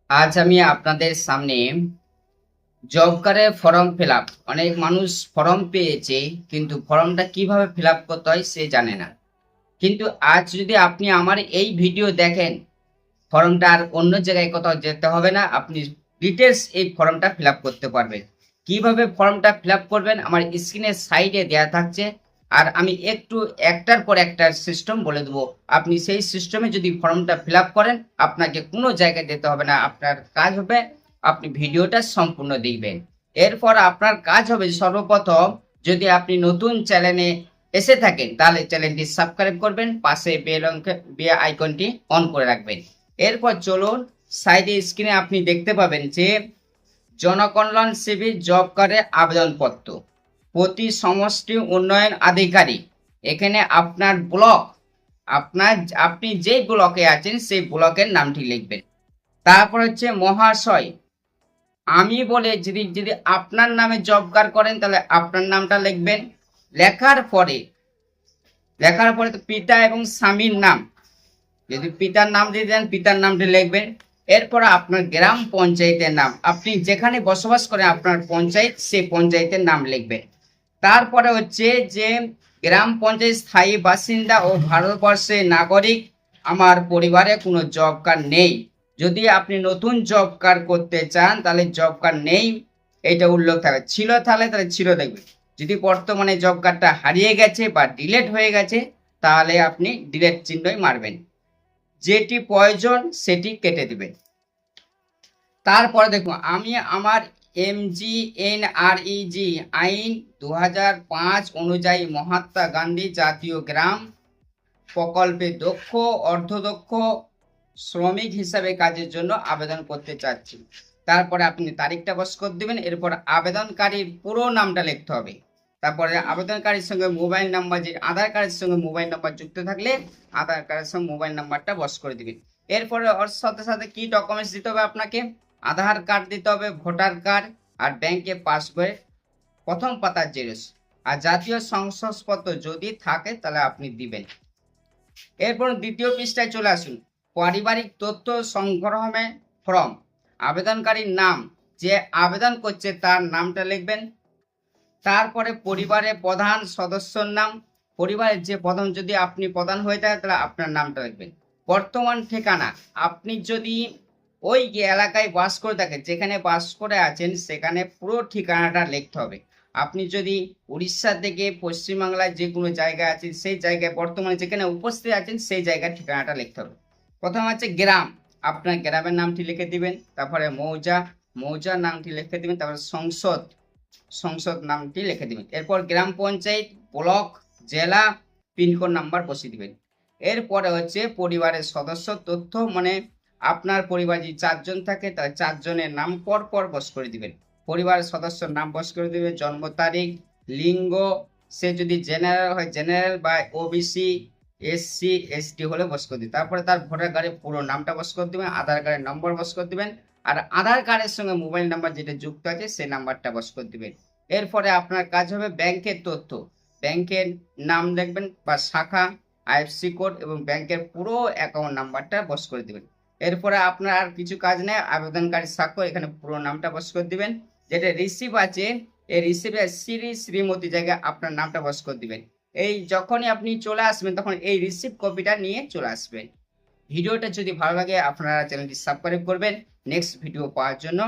আজ আমি আপনাদের সামনে জব কার্ডের ফর্ম ফিল আপ। অনেক মানুষ ফর্ম পেয়েছে কিন্তু ফর্মটা কিভাবে ফিল আপ করতে হয় সে জানে না। কিন্তু আজ যদি আপনি আমার এই ভিডিও দেখেন, ফর্মটা আর অন্য জায়গায় কোথাও যেতে হবে না, আপনি ডিটেলস এই ফর্মটা ফিল আপ করতে পারবেন। কিভাবে ফর্মটা ফিল আপ করবেন আমার স্ক্রিনের সাইডে দেওয়া থাকছে, আর আমি একটু একটার পর একটা সিস্টেম বলে দেবো। আপনি সেই সিস্টেমে যদি ফর্মটা ফিল আপ করেন, আপনাকে কোনো জায়গায় যেতে হবে না, আপনার কাজ হবে আপনি ভিডিওটা সম্পূর্ণ দেখবেন। এরপর আপনার কাজ হবে সর্বপ্রথম, যদি আপনি নতুন চ্যানেলে এসে থাকেন তাহলে চ্যানেলটি সাবস্ক্রাইব করবেন, পাশে বেল আইকনটি অন করে রাখবেন। এরপর চলুন, সাইডে স্ক্রিনে আপনি দেখতে পাবেন যে জনকল্যাণ সেবী জব কার্ডের আবেদনপত্র, প্রতি সমষ্টি উন্নয়ন আধিকারিক। এখানে আপনার ব্লক, আপনি যে ব্লকে আছেন সেই ব্লকের নামটি লিখবেন। তারপর হচ্ছে মহাশয়, আমি বলে যদি যদি আপনার নামে জব কার্ড করেন তাহলে আপনার নামটা লিখবেন। লেখার পরে তো পিতা এবং স্বামীর নাম, যদি পিতার নাম দিয়ে দেন পিতার নামটি লিখবেন। এরপর আপনার গ্রাম পঞ্চায়েতের নাম, আপনি যেখানে বসবাস করেন আপনার পঞ্চায়েত, সেই পঞ্চায়েতের নাম লিখবেন। তারপরে হচ্ছে যে গ্রাম পঞ্চায়েত স্থায়ী বাসিন্দা ও ভারতবর্ষের নাগরিক, আমার পরিবারে কোনো জব কার্ড নেই। যদি আপনি নতুন জব কার্ড করতে চান তাহলে জব কার্ড নেই এটা উল্লেখ থাকবে, ছিল তাহলে ছিল দেখবেন। যদি বর্তমানে জব কার্ডটা হারিয়ে গেছে বা ডিলেট হয়ে গেছে তাহলে আপনি ডিলেট চিহ্নই মারবেন, যেটি প্রয়োজন সেটি কেটে দিবেন। তারপরে দেখুন, আমি আমার MGNREG আইন 2005 অনুযায়ী মহাত্মা গান্ধী জাতীয় গ্রাম প্রকল্পে দক্ষ অর্ধদক্ষ শ্রমিক হিসাবে কাজের জন্য আবেদন করতে চাচ্ছি। তারপরে আপনি তারিখটা বস করে দেবেন। এরপর আবেদনকারীর পুরো নামটা লিখতে হবে। তারপরে আবেদনকারীর সঙ্গে মোবাইল নাম্বার, যে আধার কার্ডের সঙ্গে মোবাইল নাম্বার যুক্ত থাকলে আধার কার্ডের সঙ্গে মোবাইল নাম্বারটা বস করে দিবেন। এরপরে ওর সাথে সাথে কি ডকুমেন্টস দিতে হবে আপনাকে, আধার কার্ড দিতে হবে, ভোটার কার্ড, আর ব্যাংকে পাসবইয়ের প্রথম পাতার জেরক্স, আর জাতীয় শংসাপত্র যদি থাকে তাহলে আপনি দিবেন। এরপর দ্বিতীয় পৃষ্ঠায় চলে আসুন, পারিবারিক তথ্য সংগ্রহে ফর্ম। আবেদনকারীর নাম, যে আবেদন করছে তার নামটা লিখবেন। তারপরে পরিবারের প্রধান সদস্যর নাম, পরিবারের যে প্রধান, যদি আপনি প্রধান হয়ে থাকেন তাহলে আপনার নামটা লিখবেন। বর্তমান ঠিকানা, আপনি যদি ওই এলাকায় বাস করে থাকেন, যেখানে বাস করে আছেন সেখানে পুরো ঠিকানাটা লিখতে হবে। আপনি যদি উড়িষ্যা থেকে পশ্চিমবাংলায় যে কোনো জায়গায় আছেন সেই জায়গায় বর্তমানে যেখানে উপস্থিত আছেন সেই জায়গার ঠিকানাটা লিখতে হবে। প্রথম হচ্ছে গ্রাম, আপনার গ্রামের নামটি লিখে দিবেন। তারপরে মৌজার নামটি লিখে দিবেন। তারপরে সংসদ নামটি লিখে দিবেন। এরপর গ্রাম পঞ্চায়েত, ব্লক, জেলা, পিনকোড নাম্বার বসিয়ে দিবেন। এরপরে হচ্ছে পরিবারের সদস্য তথ্য, মানে আপনার পরিবার যদি 4 জন থাকে তাহলে 4 জনের নাম পর পর বস করে দিবেন। পরিবারের সদস্যর নাম বস করে দিবেন, জন্ম তারিখ, লিঙ্গ, সে যদি জেনারেল হয় জেনারেল, বা ওবিসি, এসসি, এসটি হলে বস করে দিবেন। তারপরে তার ভোটার কার্ডের পুরো নামটা বস করে দিবেন, আধার কার্ডের নম্বর বস করে দিবেন, আর আধার কার্ডের সঙ্গে মোবাইল নাম্বার যেটা যুক্ত আছে সেই নাম্বারটা বস করে দিবেন। এরপরে আপনার কাজ হবে ব্যাংকের তথ্য, ব্যাংকের নাম দেখবেন বা শাখা, আইএফসি কোড এবং ব্যাংকের পুরো অ্যাকাউন্ট নাম্বারটা বস করে দিবেন। এরপরে আপনার আর কিছু কাজ নেই, আবেদনকারী স্বাক্ষর, এখানে পুরো নামটা বস করে দিবেন। যেটা রিসিভ আছে এই রিসিভে শ্রীমতী জায়গায় আপনার নামটা বস করে দিবেন। এই যখনই আপনি চলে আসবেন তখন এই রিসিভ কপিটা নিয়ে চলে আসবেন। ভিডিওটা যদি ভালো লাগে আপনারা চ্যানেলটি সাবস্ক্রাইব করবেন নেক্সট ভিডিও পাওয়ার জন্য।